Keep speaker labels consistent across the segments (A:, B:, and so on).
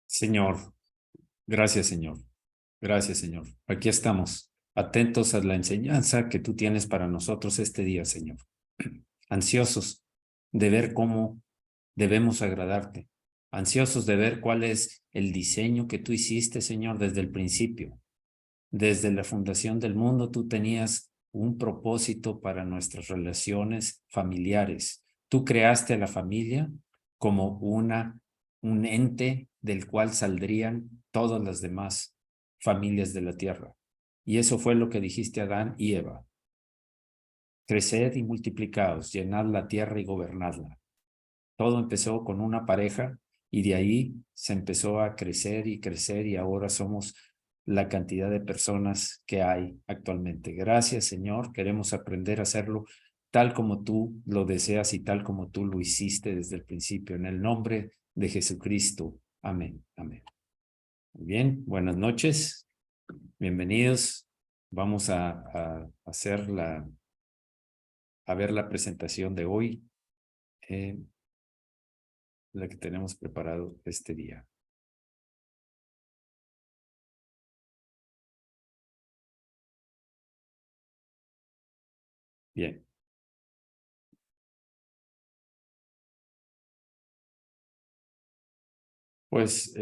A: Señor, gracias, Señor. Gracias, Señor. Aquí estamos, atentos a la enseñanza que tú tienes para nosotros este día, Señor. Ansiosos de ver cómo debemos agradarte. Ansiosos de ver cuál es el diseño que tú hiciste, Señor, desde el principio. Desde la fundación del mundo, tú tenías un propósito para nuestras relaciones familiares. Tú creaste a la familia como un ente del cual saldrían todas las demás familias de la tierra. Y eso fue lo que dijiste a Adán y Eva. Creced y multiplicaos, llenad la tierra y gobernadla. Todo empezó con una pareja y de ahí se empezó a crecer y ahora somos la cantidad de personas que hay actualmente. Gracias, Señor. Queremos aprender a hacerlo tal como tú lo deseas y tal como tú lo hiciste desde el principio. En el nombre de Jesucristo. Amén. Amén. Muy bien, buenas noches. Bienvenidos. Vamos a ver la presentación de hoy. La que tenemos preparado este día. Bien. Pues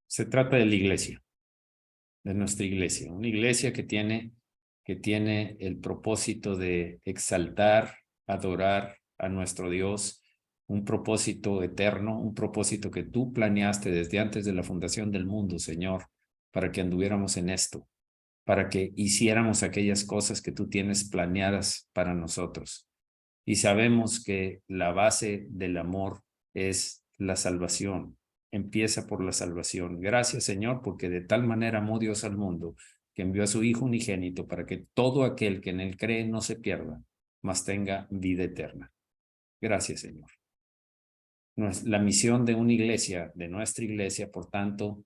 A: se trata de la iglesia, de nuestra iglesia. Una iglesia que tiene el propósito de exaltar, adorar a nuestro Dios, un propósito eterno, un propósito que tú planeaste desde antes de la fundación del mundo, Señor, para que anduviéramos en esto, para que hiciéramos aquellas cosas que tú tienes planeadas para nosotros. Y sabemos que la base del amor es la salvación. Empieza por la salvación. Gracias, Señor, porque de tal manera amó Dios al mundo que envió a su Hijo unigénito para que todo aquel que en él cree no se pierda, mas tenga vida eterna. Gracias, Señor. La misión de una iglesia, de nuestra iglesia, por tanto,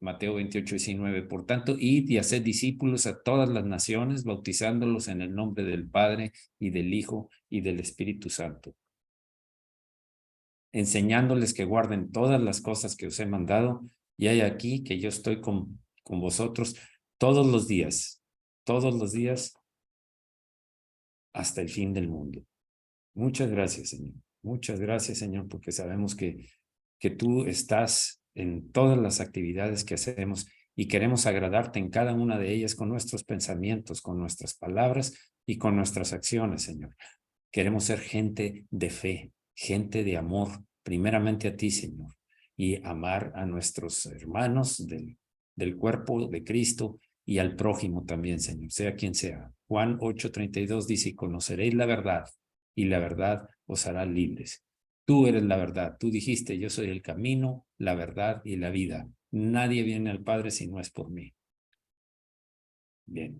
A: Mateo 28:19, por tanto, id y haced discípulos a todas las naciones, bautizándolos en el nombre del Padre y del Hijo y del Espíritu Santo, enseñándoles que guarden todas las cosas que os he mandado, y hay aquí que yo estoy con vosotros todos los días hasta el fin del mundo. Muchas gracias, Señor. Muchas gracias, Señor, porque sabemos que tú estás en todas las actividades que hacemos y queremos agradarte en cada una de ellas con nuestros pensamientos, con nuestras palabras y con nuestras acciones, Señor. Queremos ser gente de fe, gente de amor, primeramente a ti, Señor, y amar a nuestros hermanos del cuerpo de Cristo y al prójimo también, Señor, sea quien sea. Juan 8:32 dice, conoceréis la verdad y la verdad os hará libres. Tú eres la verdad. Tú dijiste, yo soy el camino, la verdad y la vida. Nadie viene al Padre si no es por mí. Bien.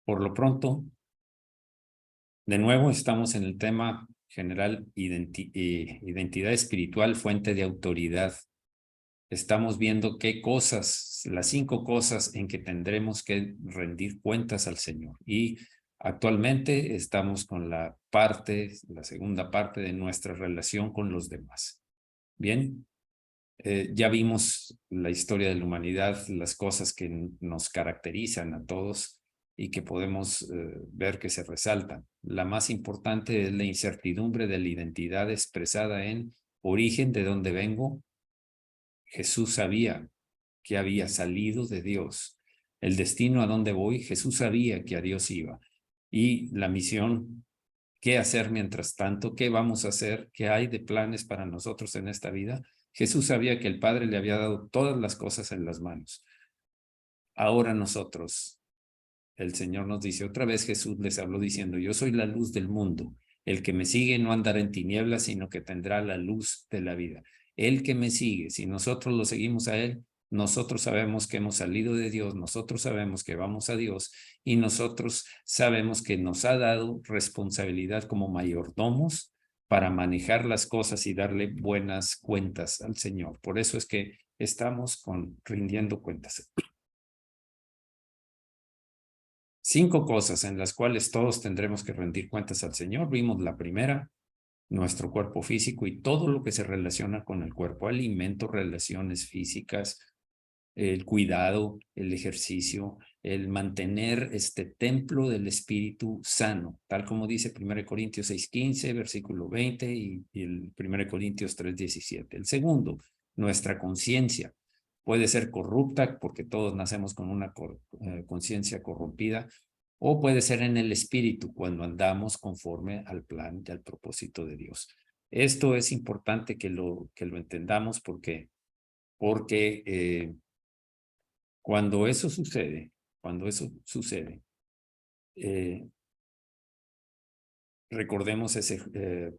A: Por lo pronto, de nuevo estamos en el tema general identidad espiritual, fuente de autoridad. Estamos viendo qué cosas, las 5 cosas en que tendremos que rendir cuentas al Señor. Y actualmente estamos con la segunda parte de nuestra relación con los demás. Bien, ya vimos la historia de la humanidad, las cosas que nos caracterizan a todos y que podemos ver que se resaltan. La más importante es la incertidumbre de la identidad expresada en origen, de dónde vengo. Jesús sabía que había salido de Dios. El destino a dónde voy, Jesús sabía que a Dios iba. Y la misión, ¿qué hacer mientras tanto? ¿Qué vamos a hacer? ¿Qué hay de planes para nosotros en esta vida? Jesús sabía que el Padre le había dado todas las cosas en las manos. Ahora nosotros, el Señor nos dice, otra vez Jesús les habló diciendo, yo soy la luz del mundo. El que me sigue no andará en tinieblas, sino que tendrá la luz de la vida. El que me sigue, si nosotros lo seguimos a él, nosotros sabemos que hemos salido de Dios, nosotros sabemos que vamos a Dios y nosotros sabemos que nos ha dado responsabilidad como mayordomos para manejar las cosas y darle buenas cuentas al Señor. Por eso es que estamos rindiendo cuentas. 5 cosas en las cuales todos tendremos que rendir cuentas al Señor. Vimos la primera, nuestro cuerpo físico y todo lo que se relaciona con el cuerpo, alimentos, relaciones físicas, el cuidado, el ejercicio, el mantener este templo del espíritu sano, tal como dice 1 Corintios 6:15, versículo 20 y el 1 Corintios 3:17. El segundo, nuestra conciencia. Puede ser corrupta porque todos nacemos con una conciencia corrompida, o puede ser en el espíritu cuando andamos conforme al plan y al propósito de Dios. Esto es importante que lo entendamos porque cuando eso sucede, recordemos ese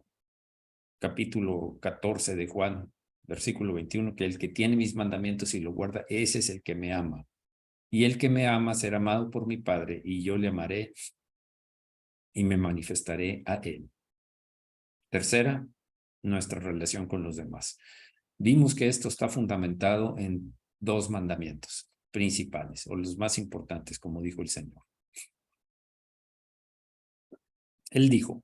A: capítulo 14 de Juan, versículo 21, que el que tiene mis mandamientos y lo guarda, ese es el que me ama. Y el que me ama será amado por mi Padre, y yo le amaré y me manifestaré a él. Tercera, nuestra relación con los demás. Vimos que esto está fundamentado en dos mandamientos principales, o los más importantes, como dijo el Señor. Él dijo: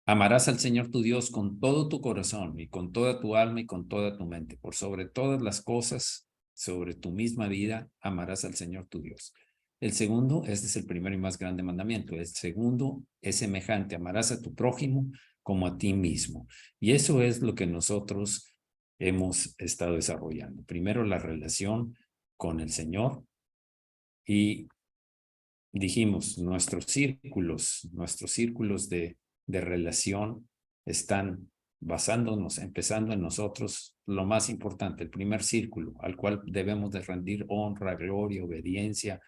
A: amarás al Señor tu Dios con todo tu corazón y con toda tu alma y con toda tu mente. Por sobre todas las cosas, sobre tu misma vida, amarás al Señor tu Dios. El segundo, este es el primero y más grande mandamiento. El segundo es semejante: amarás a tu prójimo como a ti mismo. Y eso es lo que nosotros hemos estado desarrollando. Primero, la relación con el Señor, y dijimos, nuestros círculos de relación están basándonos, empezando en nosotros, lo más importante, el primer círculo al cual debemos de rendir honra, gloria, obediencia,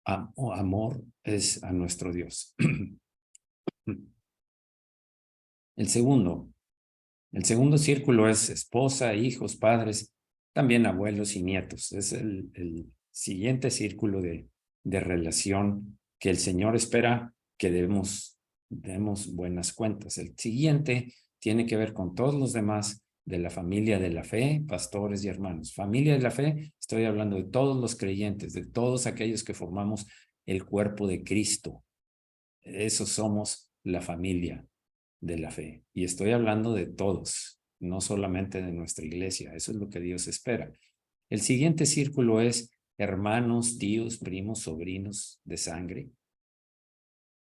A: amor, es a nuestro Dios. El segundo círculo es esposa, hijos, padres, también abuelos y nietos. Es el siguiente círculo de relación que el Señor espera que demos buenas cuentas. El siguiente tiene que ver con todos los demás de la familia de la fe, pastores y hermanos. Familia de la fe, estoy hablando de todos los creyentes, de todos aquellos que formamos el cuerpo de Cristo. Esos somos la familia de la fe. Y estoy hablando de todos, no solamente de nuestra iglesia. Eso es lo que Dios espera. El siguiente círculo es hermanos, tíos, primos, sobrinos de sangre,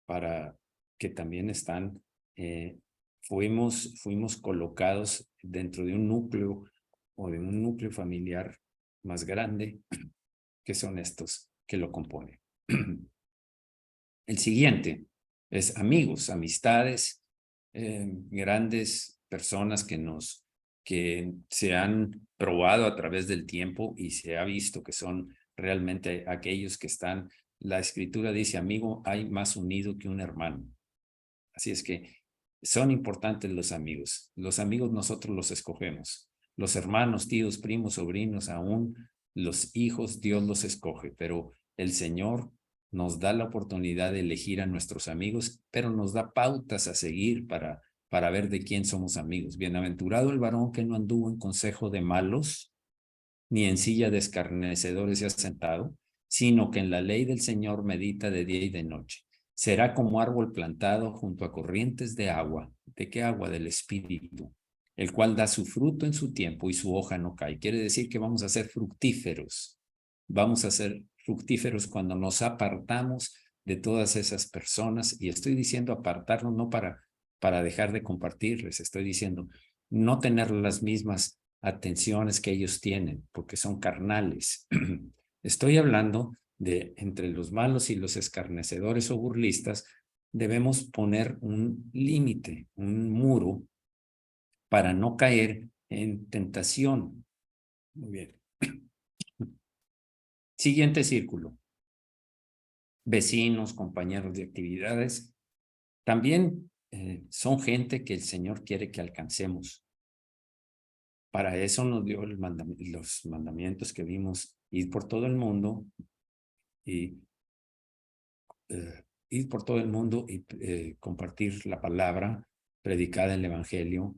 A: para que también están, fuimos colocados dentro de un núcleo o de un núcleo familiar más grande, que son estos que lo componen. El siguiente es amigos, amistades, grandes personas que se han probado a través del tiempo y se ha visto que son realmente aquellos que están. La escritura dice: amigo hay más unido que un hermano. Así es que son importantes los amigos. Los amigos nosotros los escogemos. Los hermanos, tíos, primos, sobrinos, aún los hijos, Dios los escoge, pero el Señor nos da la oportunidad de elegir a nuestros amigos, pero nos da pautas a seguir para ver de quién somos amigos. Bienaventurado el varón que no anduvo en consejo de malos, ni en silla de escarnecedores se ha sentado, sino que en la ley del Señor medita de día y de noche. Será como árbol plantado junto a corrientes de agua. ¿De qué agua? Del Espíritu, el cual da su fruto en su tiempo y su hoja no cae. Quiere decir que vamos a ser fructíferos. Vamos a ser fructíferos cuando nos apartamos de todas esas personas. Y estoy diciendo apartarnos no para dejar de compartirles. Estoy diciendo no tener las mismas atenciones que ellos tienen, porque son carnales. Estoy hablando de entre los malos y los escarnecedores o burlistas, debemos poner un límite, un muro, para no caer en tentación. Muy bien. Siguiente círculo. Vecinos, compañeros de actividades, también son gente que el Señor quiere que alcancemos. Para eso nos dio los mandamientos que vimos: ir por todo el mundo y ir por todo el mundo y compartir la palabra, predicada en el Evangelio.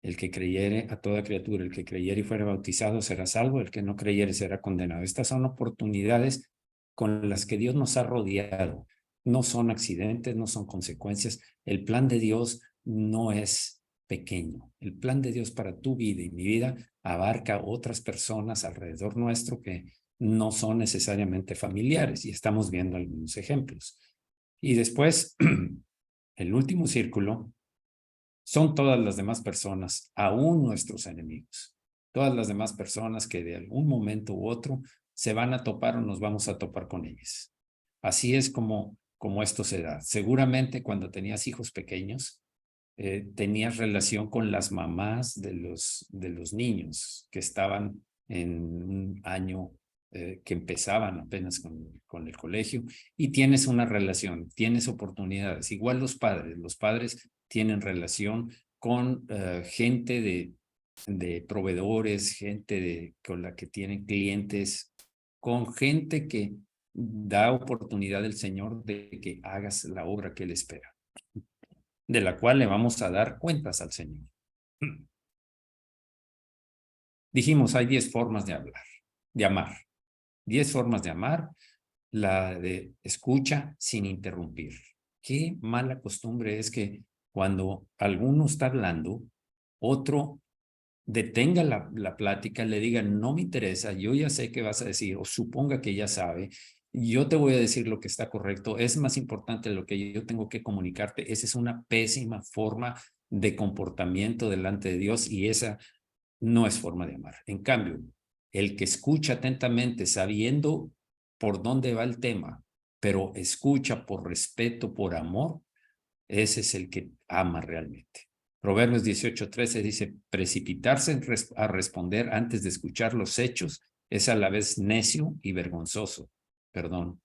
A: El que creyere, a toda criatura, el que creyere y fuere bautizado será salvo, el que no creyere será condenado. Estas son oportunidades con las que Dios nos ha rodeado. No son accidentes, no son consecuencias. El plan de Dios no es pequeño. El plan de Dios para tu vida y mi vida abarca otras personas alrededor nuestro que no son necesariamente familiares, y estamos viendo algunos ejemplos. Y después, el último círculo son todas las demás personas, aún nuestros enemigos. Todas las demás personas que de algún momento u otro se van a topar o nos vamos a topar con ellas. Así es como esto se da. Seguramente cuando tenías hijos pequeños, tenías relación con las mamás de los niños que estaban en un año que empezaban apenas con el colegio, y tienes una relación, tienes oportunidades. Igual los padres tienen relación con gente de proveedores, gente con la que tienen clientes, con gente que da oportunidad del Señor de que hagas la obra que Él espera, de la cual le vamos a dar cuentas al Señor. Dijimos, hay 10 formas de hablar, de amar. 10 formas de amar. La de escucha sin interrumpir. Qué mala costumbre es que cuando alguno está hablando, otro detenga la plática, le diga, no me interesa, yo ya sé qué vas a decir, o suponga que ya sabe, yo te voy a decir lo que está correcto, es más importante lo que yo tengo que comunicarte. Esa es una pésima forma de comportamiento delante de Dios, y esa no es forma de amar. En cambio, el que escucha atentamente, sabiendo por dónde va el tema, pero escucha por respeto, por amor, ese es el que ama realmente. Proverbios 18:13 dice, precipitarse a responder antes de escuchar los hechos es a la vez necio y vergonzoso. Perdón.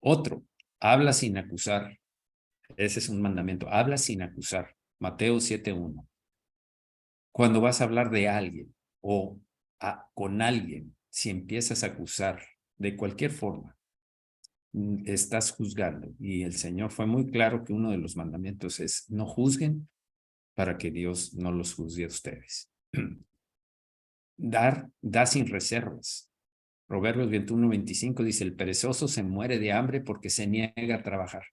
A: Otro, habla sin acusar. Ese es un mandamiento. Habla sin acusar. Mateo 7:1. Cuando vas a hablar de alguien o con alguien, si empiezas a acusar de cualquier forma, estás juzgando. Y el Señor fue muy claro que uno de los mandamientos es no juzguen para que Dios no los juzgue a ustedes. Da sin reservas. Proverbios 21:25 dice, el perezoso se muere de hambre porque se niega a trabajar.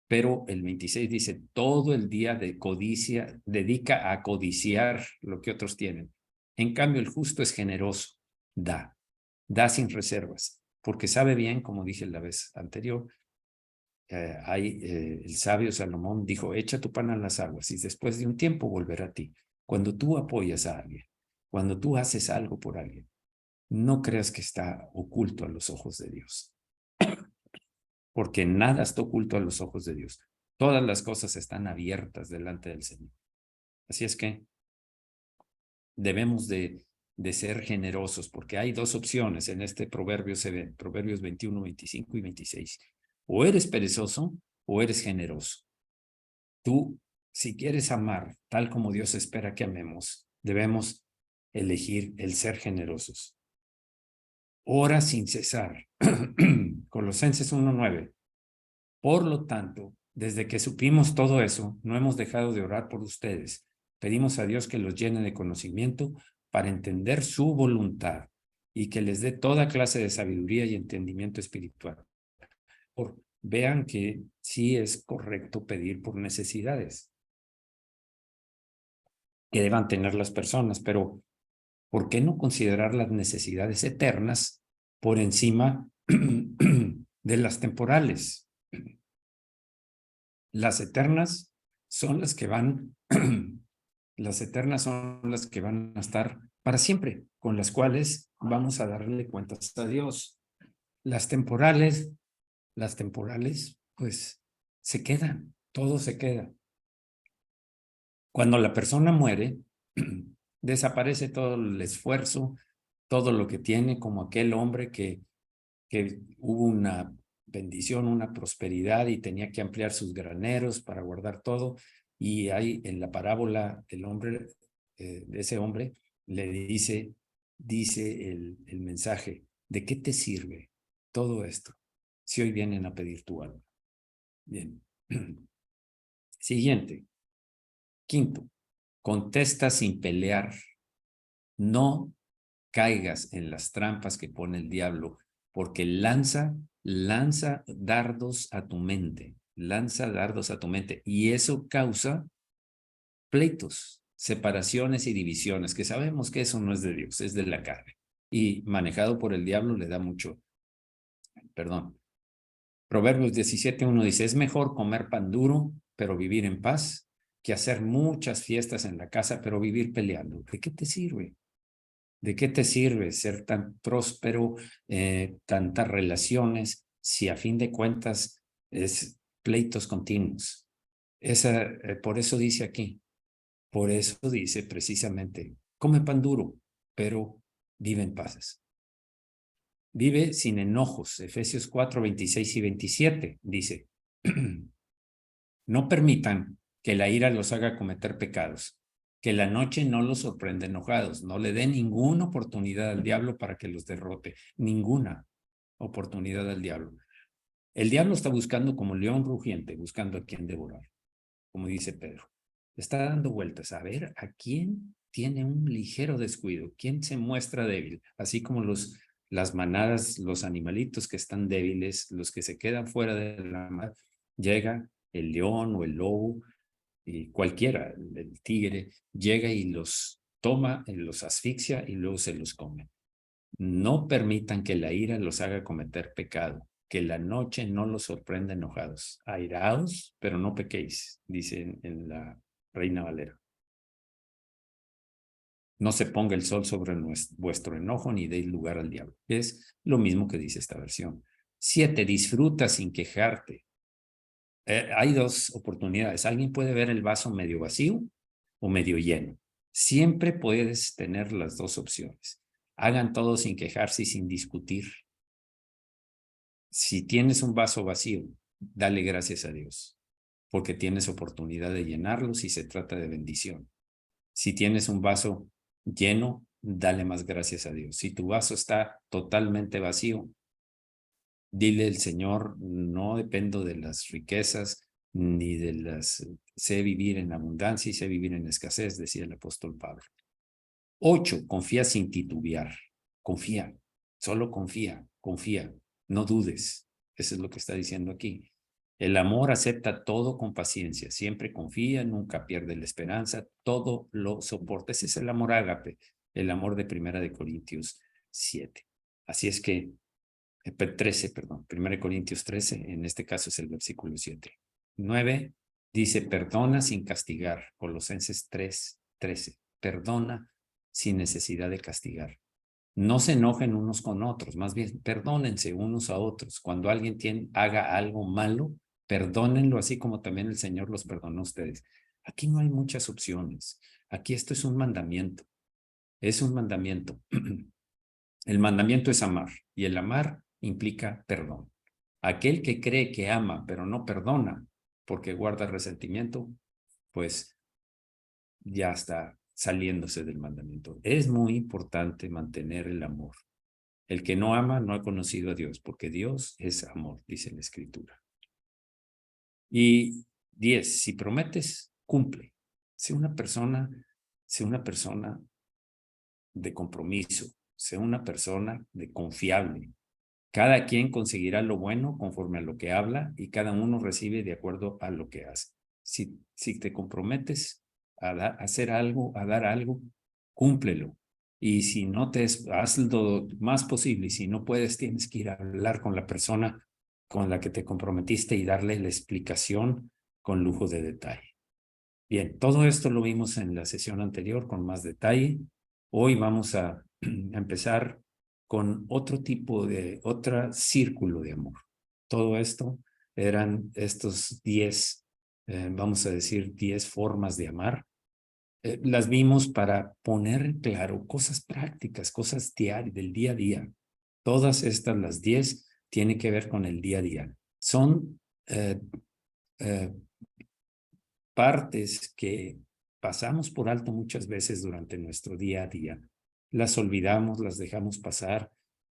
A: Pero el 26 dice, todo el día de codicia, dedica a codiciar lo que otros tienen. En cambio, el justo es generoso, da sin reservas, porque sabe bien, como dije la vez anterior, el sabio Salomón dijo, echa tu pan a las aguas y después de un tiempo volverá a ti. Cuando tú apoyas a alguien, cuando tú haces algo por alguien, no creas que está oculto a los ojos de Dios, porque nada está oculto a los ojos de Dios. Todas las cosas están abiertas delante del Señor. Así es que debemos de ser generosos, porque hay dos opciones en este proverbio, se ven, Proverbios 21, 25 y 26. O eres perezoso o eres generoso. Tú, si quieres amar tal como Dios espera que amemos, debemos elegir el ser generosos. Ora sin cesar. Colosenses 1:9. Por lo tanto, desde que supimos todo eso, no hemos dejado de orar por ustedes. Pedimos a Dios que los llene de conocimiento para entender su voluntad y que les dé toda clase de sabiduría y entendimiento espiritual. Vean que sí es correcto pedir por necesidades que deban tener las personas, pero ¿por qué no considerar las necesidades eternas por encima de las temporales? Las eternas son las que van, las eternas son las que van a estar para siempre, con las cuales vamos a darle cuentas a Dios. Las temporales, pues se quedan, todo se queda. Cuando la persona muere, desaparece todo el esfuerzo, todo lo que tiene, como aquel hombre que hubo una bendición, una prosperidad y tenía que ampliar sus graneros para guardar todo. Y ahí en la parábola, el hombre, ese hombre le dice el mensaje, ¿de qué te sirve todo esto si hoy vienen a pedir tu alma? Bien. Siguiente. Quinto, contesta sin pelear. No caigas en las trampas que pone el diablo, porque lanza dardos a tu mente. lanza dardos a tu mente y eso causa pleitos, separaciones y divisiones, que sabemos que eso no es de Dios, es de la carne. Y manejado por el diablo le da mucho, perdón. Proverbios 17:1 dice, es mejor comer pan duro, pero vivir en paz, que hacer muchas fiestas en la casa, pero vivir peleando. ¿De qué te sirve? ¿De qué te sirve ser tan próspero, tantas relaciones, si a fin de cuentas es pleitos continuos? Por eso dice aquí, por eso dice precisamente, come pan duro, pero vive en paz. Vive sin enojos. Efesios 4:26 y 27 dice, no permitan que la ira los haga cometer pecados, que la noche no los sorprenda enojados, no le den ninguna oportunidad al diablo para que los derrote, ninguna oportunidad al diablo. El diablo está buscando como león rugiente, buscando a quien devorar, como dice Pedro. Está dando vueltas a ver a quién tiene un ligero descuido, quién se muestra débil, así como las manadas, los animalitos que están débiles, los que se quedan fuera de la mar, llega el león o el lobo, y cualquiera, el tigre, llega y los toma, los asfixia y luego se los come. No permitan que la ira los haga cometer pecado, que la noche no los sorprenda enojados. Airaos, pero no pequéis, dice en la Reina Valera. No se ponga el sol sobre vuestro enojo ni deis lugar al diablo. Es lo mismo que dice esta versión. 7. Disfruta sin quejarte. Hay dos oportunidades. Alguien puede ver el vaso medio vacío o medio lleno. Siempre puedes tener las dos opciones. Hagan todo sin quejarse y sin discutir. Si tienes un vaso vacío, dale gracias a Dios, porque tienes oportunidad de llenarlo si se trata de bendición. Si tienes un vaso lleno, dale más gracias a Dios. Si tu vaso está totalmente vacío, dile al Señor, no dependo de las riquezas ni de las... Sé vivir en abundancia y sé vivir en escasez, decía el apóstol Pablo. 8. Confía sin titubear. Confía, solo confía, confía, no dudes. Eso es lo que está diciendo aquí. El amor acepta todo con paciencia, siempre confía, nunca pierde la esperanza, todo lo soporta. Ese es el amor ágape, el amor de 1 Corintios 7. Así es que 13, perdón, 1 Corintios 13, en este caso es el versículo 7. 9 dice, perdona sin castigar, Colosenses 3:13, perdona sin necesidad de castigar. No se enojen unos con otros, más bien perdónense unos a otros. Cuando alguien haga algo malo, perdónenlo así como también el Señor los perdonó a ustedes. Aquí no hay muchas opciones. Aquí esto es un mandamiento. Es un mandamiento. El mandamiento es amar y el amar implica perdón. Aquel que cree que ama pero no perdona porque guarda resentimiento, pues ya está saliéndose del mandamiento. Es muy importante mantener el amor. El que no ama no ha conocido a Dios, porque Dios es amor, dice la Escritura. Y 10, si prometes, cumple. Sé una persona de compromiso, sé una persona de confiable. Cada quien conseguirá lo bueno conforme a lo que habla y cada uno recibe de acuerdo a lo que hace. Si te comprometes a hacer algo, a dar algo, cúmplelo. Y si no haz lo más posible. Y si no puedes, tienes que ir a hablar con la persona con la que te comprometiste y darle la explicación con lujo de detalle. Bien, todo esto lo vimos en la sesión anterior con más detalle. Hoy vamos a empezar con otro círculo de amor. Todo esto eran estos 10, vamos a decir, 10 formas de amar. Las vimos para poner en claro cosas prácticas, cosas del día a día. Todas estas, las 10, tienen que ver con el día a día. Son partes que pasamos por alto muchas veces durante nuestro día a día. Las olvidamos, las dejamos pasar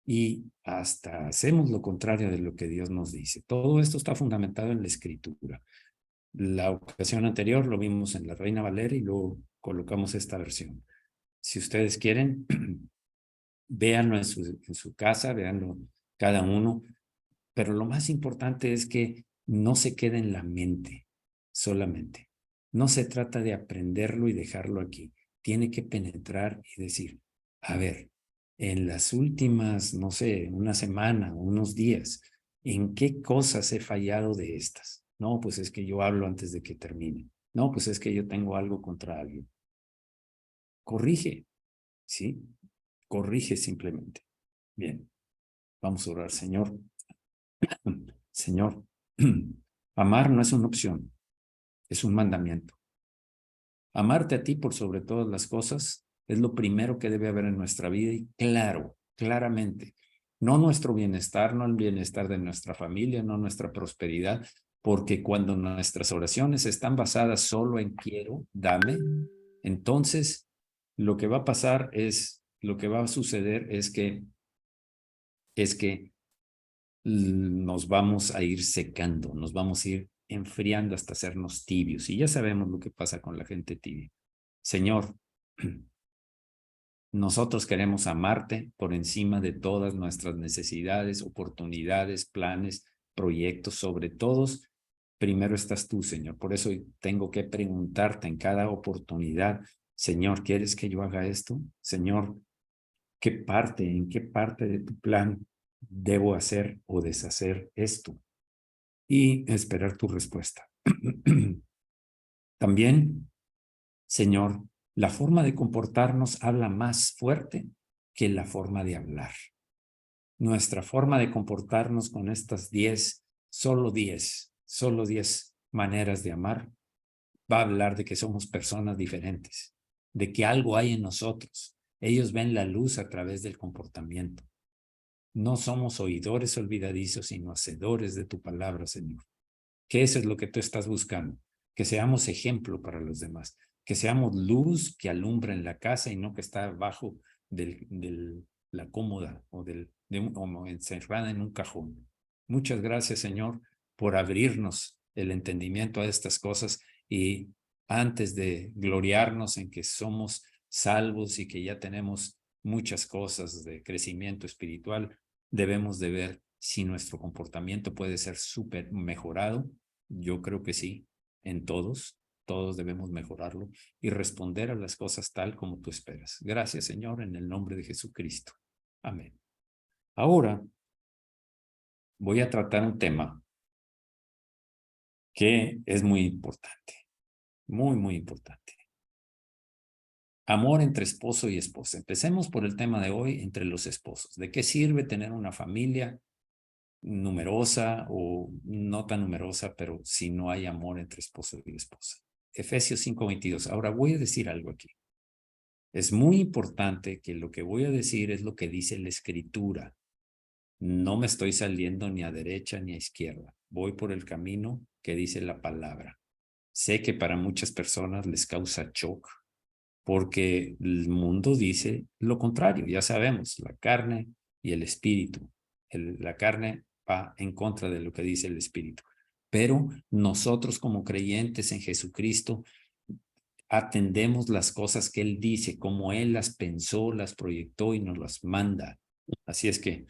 A: y hasta hacemos lo contrario de lo que Dios nos dice. Todo esto está fundamentado en la Escritura. La ocasión anterior lo vimos en la Reina Valera y luego colocamos esta versión. Si ustedes quieren, véanlo en su casa, véanlo cada uno, pero lo más importante es que no se queda en la mente solamente. No se trata de aprenderlo y dejarlo aquí. Tiene que penetrar y decir, a ver, en las últimas, no sé, una semana, unos días, ¿en qué cosas he fallado de estas? No, pues es que yo hablo antes de que termine. No, pues es que yo tengo algo contra alguien. Corrige, ¿sí? Corrige simplemente. Bien, vamos a orar, Señor. Señor, amar no es una opción, es un mandamiento. Amarte a ti por sobre todas las cosas es lo primero que debe haber en nuestra vida y claro, claramente, no nuestro bienestar, no el bienestar de nuestra familia, no nuestra prosperidad, porque cuando nuestras oraciones están basadas solo en quiero, dame, entonces lo que va a pasar es, lo que va a suceder es que nos vamos a ir secando, nos vamos a ir enfriando hasta hacernos tibios. Y ya sabemos lo que pasa con la gente tibia. Señor, nosotros queremos amarte por encima de todas nuestras necesidades, oportunidades, planes, proyectos, sobre todos. Primero estás tú, Señor. Por eso tengo que preguntarte en cada oportunidad, Señor, ¿quieres que yo haga esto? Señor, en qué parte de tu plan debo hacer o deshacer esto? Y esperar tu respuesta. También, Señor, la forma de comportarnos habla más fuerte que la forma de hablar. Nuestra forma de comportarnos con estas 10, solo 10 maneras de amar, va a hablar de que somos personas diferentes, de que algo hay en nosotros. Ellos ven la luz a través del comportamiento. No somos oidores olvidadizos, sino hacedores de tu palabra, Señor. Que eso es lo que tú estás buscando, que seamos ejemplo para los demás, que seamos luz que alumbra en la casa y no que está abajo de la cómoda o encerrada en un cajón. Muchas gracias, Señor, por abrirnos el entendimiento a estas cosas y antes de gloriarnos en que somos salvos y que ya tenemos muchas cosas de crecimiento espiritual, debemos de ver si nuestro comportamiento puede ser súper mejorado. Yo creo que sí, en todos debemos mejorarlo y responder a las cosas tal como tú esperas. Gracias, Señor, en el nombre de Jesucristo. Amén. Ahora voy a tratar un tema que es muy importante, muy, muy importante. Amor entre esposo y esposa. Empecemos por el tema de hoy, entre los esposos. ¿De qué sirve tener una familia numerosa o no tan numerosa, pero si no hay amor entre esposo y esposa? Efesios 5:22. Ahora voy a decir algo aquí. Es muy importante que lo que voy a decir es lo que dice la Escritura. No me estoy saliendo ni a derecha ni a izquierda. Voy por el camino que dice la palabra. Sé que para muchas personas les causa shock porque el mundo dice lo contrario. Ya sabemos, la carne y el espíritu. La carne va en contra de lo que dice el espíritu. Pero nosotros como creyentes en Jesucristo atendemos las cosas que Él dice, como Él las pensó, las proyectó y nos las manda. Así es que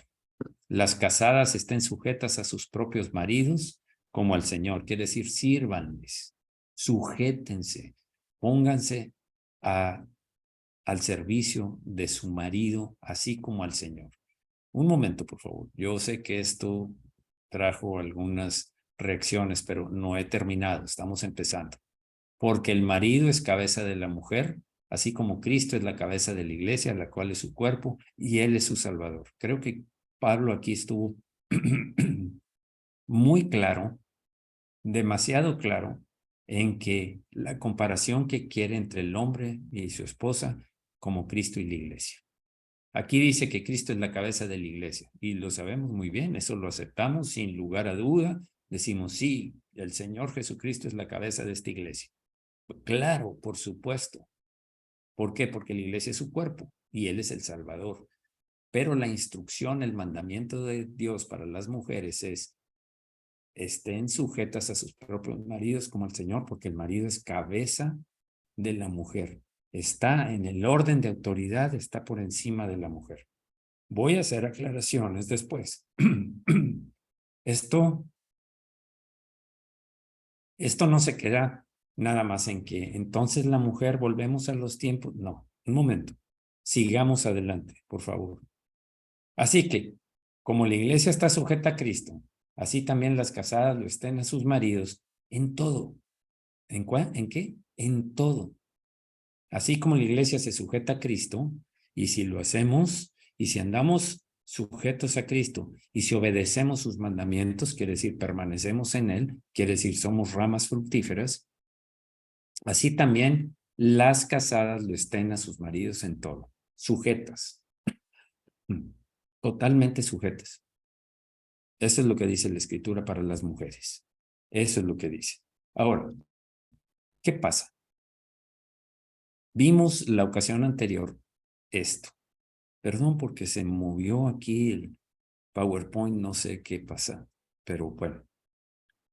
A: las casadas estén sujetas a sus propios maridos como al Señor. Quiere decir, sírvanles, sujétense, pónganse al servicio de su marido, así como al Señor. Un momento, por favor. Yo sé que esto trajo algunas reacciones, pero no he terminado. Estamos empezando. Porque el marido es cabeza de la mujer, así como Cristo es la cabeza de la iglesia, la cual es su cuerpo, y Él es su Salvador. Creo que Pablo aquí estuvo muy claro, demasiado claro, en que la comparación que quiere entre el hombre y su esposa como Cristo y la iglesia. Aquí dice que Cristo es la cabeza de la iglesia y lo sabemos muy bien, eso lo aceptamos sin lugar a duda. Decimos, sí, el Señor Jesucristo es la cabeza de esta iglesia. Claro, por supuesto. ¿Por qué? Porque la iglesia es su cuerpo y Él es el Salvador. Pero la instrucción, el mandamiento de Dios para las mujeres es, estén sujetas a sus propios maridos como el Señor, porque el marido es cabeza de la mujer. Está en el orden de autoridad, está por encima de la mujer. Voy a hacer aclaraciones después. Esto Esto no se queda nada más en que entonces la mujer volvemos a los tiempos. No, un momento. Sigamos adelante, por favor. Así que, como la iglesia está sujeta a Cristo, así también las casadas lo estén a sus maridos en todo. ¿En cuál? ¿En qué? En todo. Así como la iglesia se sujeta a Cristo, y si lo hacemos, y si andamos sujetos a Cristo, y si obedecemos sus mandamientos, quiere decir permanecemos en Él, quiere decir somos ramas fructíferas, así también las casadas lo estén a sus maridos en todo, sujetas, totalmente sujetas. Eso es lo que dice la Escritura para las mujeres. Eso es lo que dice. Ahora, ¿qué pasa? Vimos la ocasión anterior esto. Perdón porque se movió aquí el PowerPoint, no sé qué pasa, pero bueno.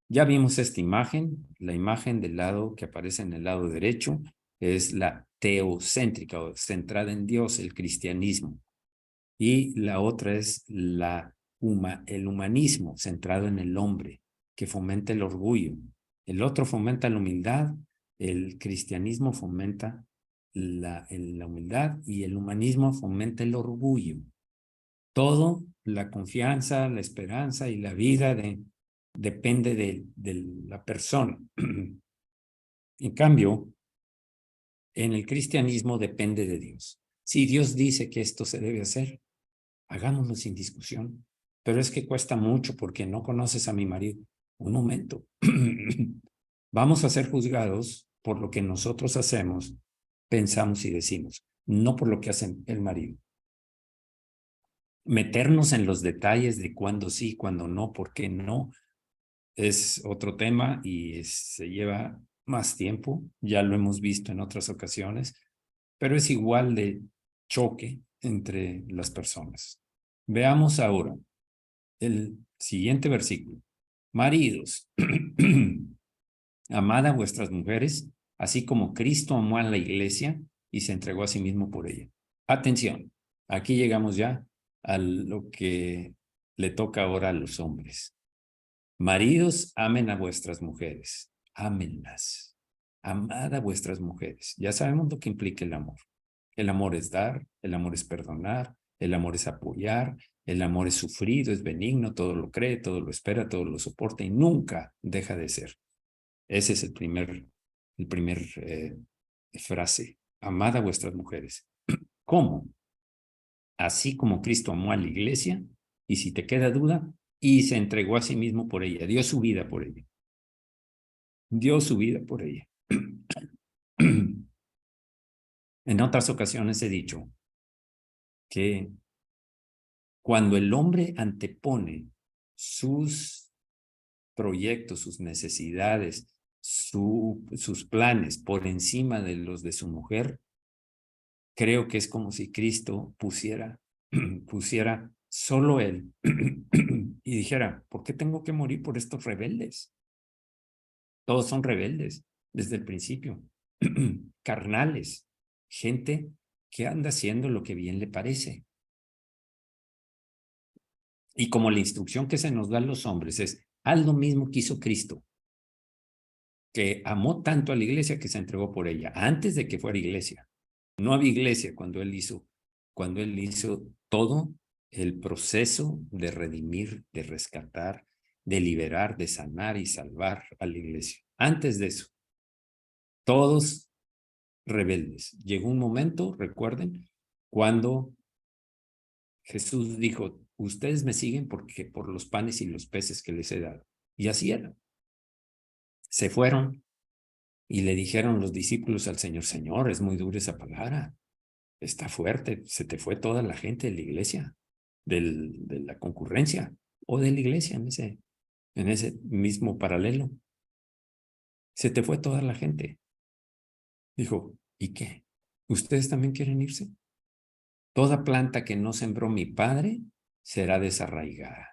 A: Ya vimos esta imagen. La imagen del lado que aparece en el lado derecho es la teocéntrica o centrada en Dios, el cristianismo. Y la otra es el humanismo centrado en el hombre, que fomenta el orgullo. El otro fomenta la humildad, el cristianismo fomenta la humildad y el humanismo fomenta el orgullo. Todo, la confianza, la esperanza y la vida depende de la persona. En cambio, en el cristianismo depende de Dios. Si Dios dice que esto se debe hacer, hagámoslo sin discusión. Pero es que cuesta mucho porque no conoces a mi marido. Un momento. Vamos a ser juzgados por lo que nosotros hacemos, pensamos y decimos, no por lo que hace el marido. Meternos en los detalles de cuándo sí, cuándo no, por qué no, es otro tema y se lleva más tiempo. Ya lo hemos visto en otras ocasiones, pero es igual de choque entre las personas. Veamos ahora el siguiente versículo. Maridos, amad a vuestras mujeres, así como Cristo amó a la iglesia y se entregó a sí mismo por ella. Atención, aquí llegamos ya a lo que le toca ahora a los hombres. Maridos, amen a vuestras mujeres, ámenlas, amad a vuestras mujeres. Ya sabemos lo que implica el amor. El amor es dar, el amor es perdonar, el amor es apoyar, el amor es sufrido, es benigno, todo lo cree, todo lo espera, todo lo soporta y nunca deja de ser. Ese es el primer frase. Amad a vuestras mujeres. ¿Cómo? Así como Cristo amó a la iglesia, y si te queda duda, y se entregó a sí mismo por ella, dio su vida por ella. Dio su vida por ella. En otras ocasiones he dicho que cuando el hombre antepone sus proyectos, sus necesidades, sus planes por encima de los de su mujer, creo que es como si Cristo pusiera solo él y dijera, ¿por qué tengo que morir por estos rebeldes? Todos son rebeldes desde el principio, carnales, gente que anda haciendo lo que bien le parece. Y como la instrucción que se nos da a los hombres es, haz lo mismo que hizo Cristo, que amó tanto a la iglesia que se entregó por ella, antes de que fuera iglesia. No había iglesia cuando él hizo todo el proceso de redimir, de rescatar, de liberar, de sanar y salvar a la iglesia. Antes de eso, todos rebeldes. Llegó un momento, recuerden, cuando Jesús dijo, ustedes me siguen porque por los panes y los peces que les he dado. Y así era. Se fueron y le dijeron los discípulos al Señor, Señor, es muy dura esa palabra, está fuerte, se te fue toda la gente de la iglesia, de la concurrencia o de la iglesia en ese mismo paralelo. Se te fue toda la gente. Dijo, ¿y qué? ¿Ustedes también quieren irse? Toda planta que no sembró mi padre será desarraigada.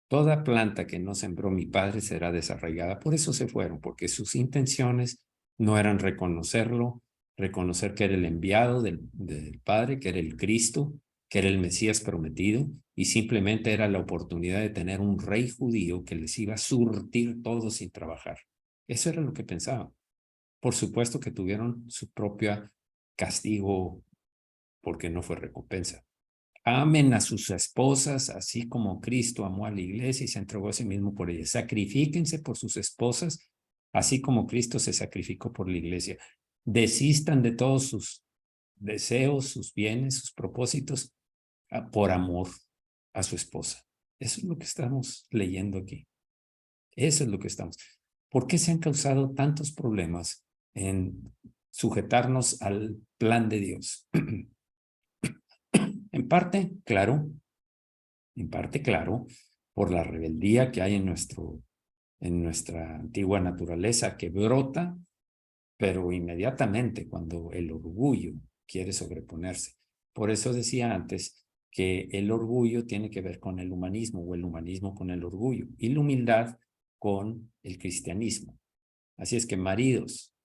A: Toda planta que no sembró mi padre será desarraigada. Por eso se fueron, porque sus intenciones no eran reconocerlo, reconocer que era el enviado del Padre, que era el Cristo, que era el Mesías prometido, y simplemente era la oportunidad de tener un rey judío que les iba a surtir todo sin trabajar. Eso era lo que pensaban. Por supuesto que tuvieron su propio castigo porque no fue recompensa. Amen a sus esposas, así como Cristo amó a la iglesia y se entregó a sí mismo por ella. Sacrifíquense por sus esposas, así como Cristo se sacrificó por la iglesia. Desistan de todos sus deseos, sus bienes, sus propósitos, por amor a su esposa. Eso es lo que estamos leyendo aquí. Eso es lo que estamos. ¿Por qué se han causado tantos problemas en sujetarnos al plan de Dios? En parte, claro, por la rebeldía que hay en nuestra antigua naturaleza que brota, pero inmediatamente cuando el orgullo quiere sobreponerse. Por eso decía antes que el orgullo tiene que ver con el humanismo o el humanismo con el orgullo y la humildad con el cristianismo. Así es que maridos,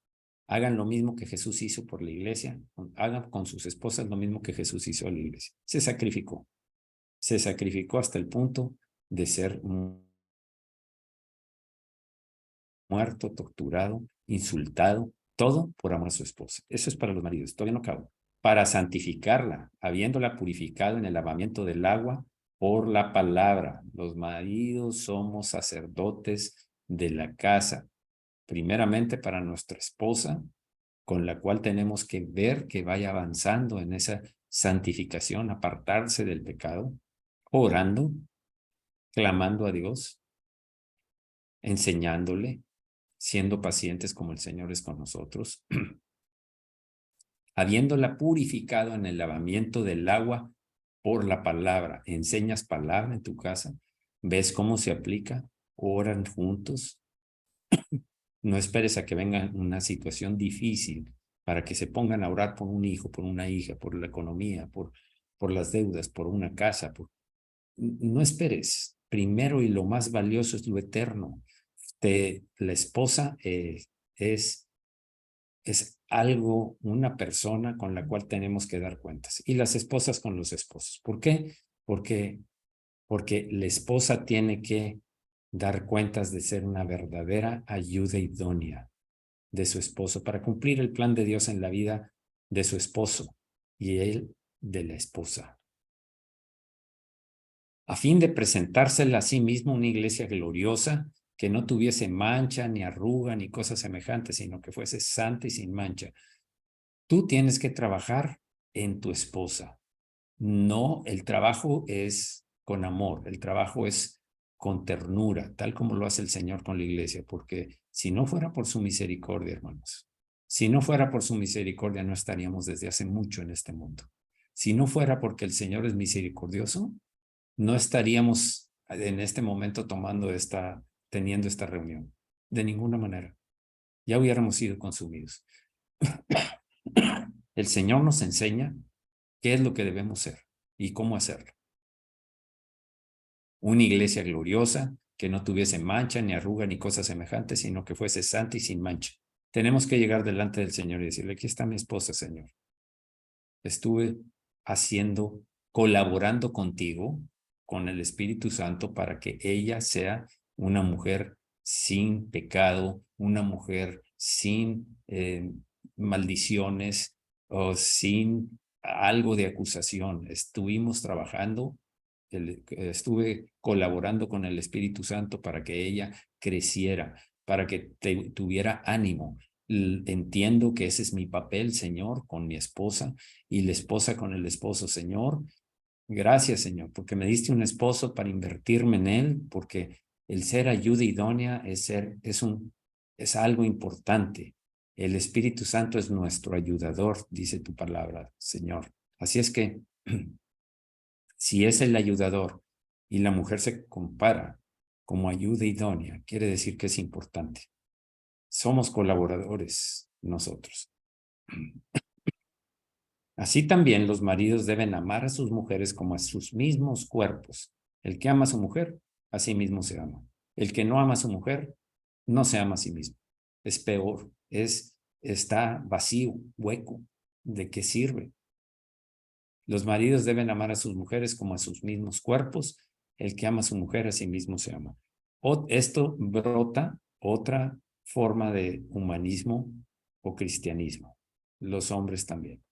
A: hagan lo mismo que Jesús hizo por la iglesia, hagan con sus esposas lo mismo que Jesús hizo a la iglesia. Se sacrificó hasta el punto de ser muerto, torturado, insultado, todo por amor a su esposa. Eso es para los maridos, todavía no acabo. Para santificarla, habiéndola purificado en el lavamiento del agua por la palabra. Los maridos somos sacerdotes de la casa, primeramente para nuestra esposa, con la cual tenemos que ver que vaya avanzando en esa santificación, apartarse del pecado, orando, clamando a Dios, enseñándole, siendo pacientes como el Señor es con nosotros, habiéndola purificado en el lavamiento del agua por la palabra. Enseñas palabra en tu casa, ves cómo se aplica, oran juntos. No esperes a que venga una situación difícil para que se pongan a orar por un hijo, por una hija, por la economía, por las deudas, por una casa. No esperes. Primero y lo más valioso es lo eterno. La esposa es algo, una persona con la cual tenemos que dar cuentas. Y las esposas con los esposos. ¿Por qué? Porque la esposa tiene que dar cuentas de ser una verdadera ayuda idónea de su esposo para cumplir el plan de Dios en la vida de su esposo y él de la esposa, a fin de presentársela a sí mismo una iglesia gloriosa que no tuviese mancha, ni arruga, ni cosas semejantes, sino que fuese santa y sin mancha. Tú tienes que trabajar en tu esposa. No, el trabajo es con amor, el trabajo es con ternura, tal como lo hace el Señor con la iglesia, porque si no fuera por su misericordia, hermanos, si no fuera por su misericordia, no estaríamos desde hace mucho en este mundo. Si no fuera porque el Señor es misericordioso, no estaríamos en este momento teniendo esta reunión. De ninguna manera. Ya hubiéramos sido consumidos. El Señor nos enseña qué es lo que debemos ser y cómo hacerlo. Una iglesia gloriosa que no tuviese mancha, ni arruga, ni cosas semejantes, sino que fuese santa y sin mancha. Tenemos que llegar delante del Señor y decirle, aquí está mi esposa, Señor. Estuve colaborando contigo, con el Espíritu Santo, para que ella sea una mujer sin pecado, una mujer sin maldiciones o sin algo de acusación. Estuvimos trabajando, estuve colaborando con el Espíritu Santo para que ella creciera, para que tuviera ánimo. Entiendo que ese es mi papel, Señor, con mi esposa, y la esposa con el esposo. Señor, gracias, Señor, porque me diste un esposo para invertirme en él, porque el ser ayuda idónea es algo importante. El Espíritu Santo es nuestro ayudador, dice tu palabra, Señor. Así es que si es el ayudador y la mujer se compara como ayuda idónea, quiere decir que es importante. Somos colaboradores nosotros. Así también los maridos deben amar a sus mujeres como a sus mismos cuerpos. El que ama a su mujer, a sí mismo se ama. El que no ama a su mujer, no se ama a sí mismo. Es peor, está vacío, hueco. ¿De qué sirve? Los maridos deben amar a sus mujeres como a sus mismos cuerpos. El que ama a su mujer, a sí mismo se ama. Esto brota otra forma de humanismo o cristianismo. Los hombres también.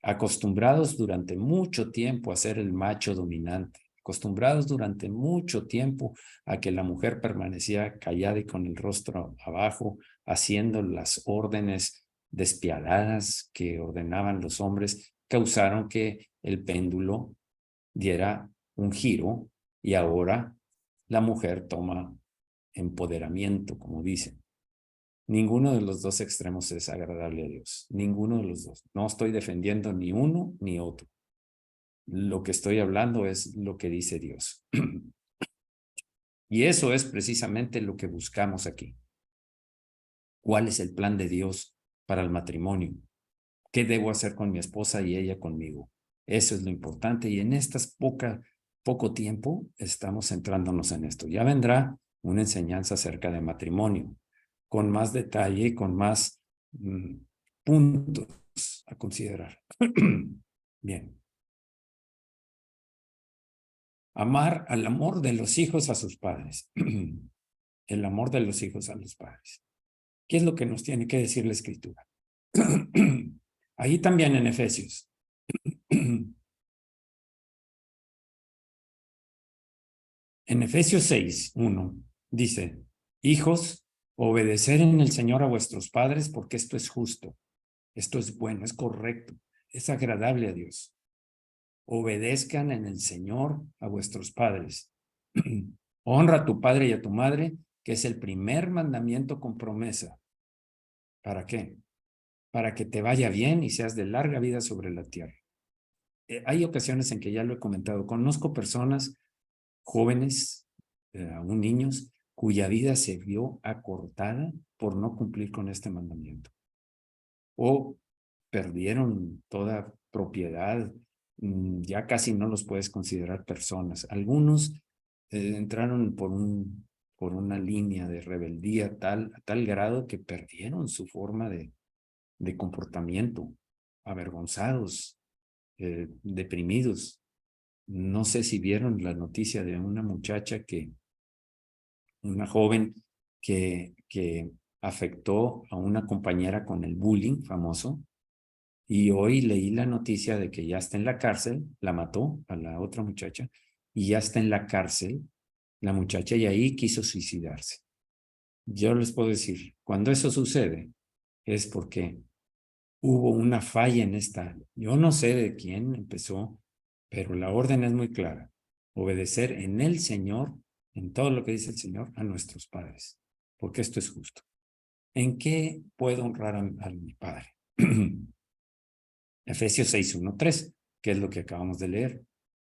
A: Acostumbrados durante mucho tiempo a ser el macho dominante, acostumbrados durante mucho tiempo a que la mujer permanecía callada y con el rostro abajo, haciendo las órdenes despiadadas que ordenaban los hombres, causaron que el péndulo diera un giro y ahora la mujer toma empoderamiento, como dicen. Ninguno de los dos extremos es agradable a Dios. Ninguno de los dos. No estoy defendiendo ni uno ni otro. Lo que estoy hablando es lo que dice Dios. Y eso es precisamente lo que buscamos aquí. ¿Cuál es el plan de Dios para el matrimonio? ¿Qué debo hacer con mi esposa y ella conmigo? Eso es lo importante. Y en poco tiempo estamos centrándonos en esto. Ya vendrá una enseñanza acerca de matrimonio, con más detalle, con más puntos a considerar. Bien. Amar al amor de los hijos a sus padres. El amor de los hijos a los padres. ¿Qué es lo que nos tiene que decir la Escritura? Ahí también en Efesios. En Efesios 6:1 dice, hijos, obedecer en el Señor a vuestros padres porque esto es justo, esto es bueno, es correcto, es agradable a Dios. Obedezcan en el Señor a vuestros padres. Honra a tu padre y a tu madre, que es el primer mandamiento con promesa. ¿Para qué? Para que te vaya bien y seas de larga vida sobre la tierra. Hay ocasiones en que ya lo he comentado. Conozco personas jóvenes, aún niños, cuya vida se vio acortada por no cumplir con este mandamiento. O perdieron toda propiedad, ya casi no los puedes considerar personas. Algunos entraron por una línea de rebeldía a tal grado que perdieron su forma de comportamiento, avergonzados, deprimidos. No sé si vieron la noticia de una muchacha una joven que afectó a una compañera con el bullying famoso, y hoy leí la noticia de que ya está en la cárcel, la mató a la otra muchacha, y ya está en la cárcel la muchacha y ahí quiso suicidarse. Yo les puedo decir, cuando eso sucede es porque hubo una falla en esta. Yo no sé de quién empezó, pero la orden es muy clara. Obedecer en el Señor, en todo lo que dice el Señor, a nuestros padres, porque esto es justo. ¿En qué puedo honrar a mi padre? Efesios 6:1-3, que es lo que acabamos de leer.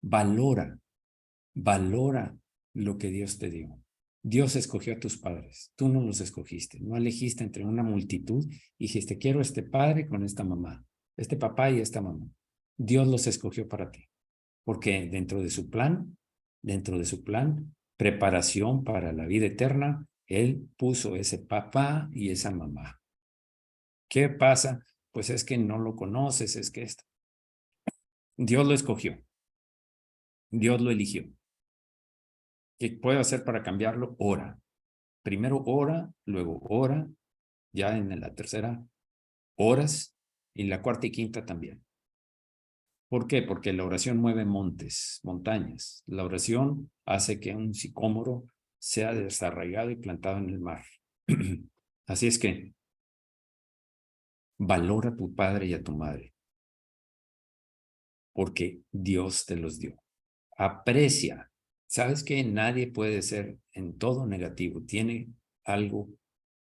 A: Valora lo que Dios te dio. Dios escogió a tus padres, tú no los escogiste, no elegiste entre una multitud y dijiste, quiero este padre con esta mamá, este papá y esta mamá. Dios los escogió para ti, porque dentro de su plan, preparación para la vida eterna, Él puso ese papá y esa mamá. ¿Qué pasa? Pues es que no lo conoces, es que esto. Dios lo escogió, Dios lo eligió. ¿Qué puedo hacer para cambiarlo? Ora. Primero ora, luego ora, ya en la tercera oras y la cuarta y quinta también. ¿Por qué? Porque la oración mueve montes, montañas. La oración hace que un sicómoro sea desarraigado y plantado en el mar. Así es que valora a tu padre y a tu madre, porque Dios te los dio. Aprecia. ¿Sabes que nadie puede ser en todo negativo? Tiene algo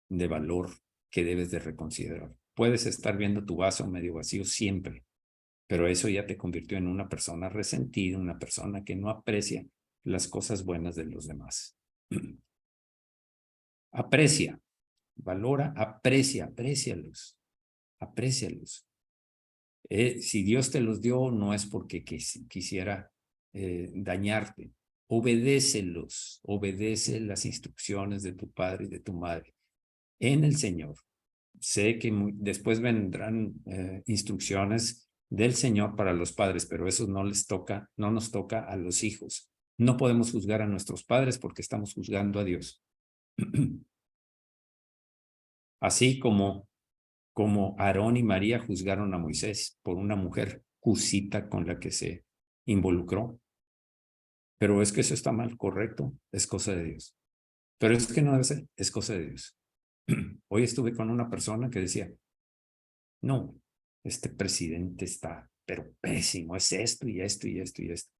A: de valor que debes de reconsiderar. Puedes estar viendo tu vaso medio vacío siempre, pero eso ya te convirtió en una persona resentida, una persona que no aprecia las cosas buenas de los demás. Aprecia, valora, aprécialos. Si Dios te los dio, no es porque quisiera dañarte. Obedece las instrucciones de tu padre y de tu madre en el Señor. Sé que después vendrán instrucciones del Señor para los padres, pero eso no nos toca a los hijos. No podemos juzgar a nuestros padres porque estamos juzgando a Dios. Así como Aarón y María juzgaron a Moisés por una mujer cusita con la que se involucró. Pero es que eso está mal, correcto, es cosa de Dios. Pero es que no debe ser, es cosa de Dios. Hoy estuve con una persona que decía, no, este presidente está, pero pésimo, es esto y esto y esto y esto.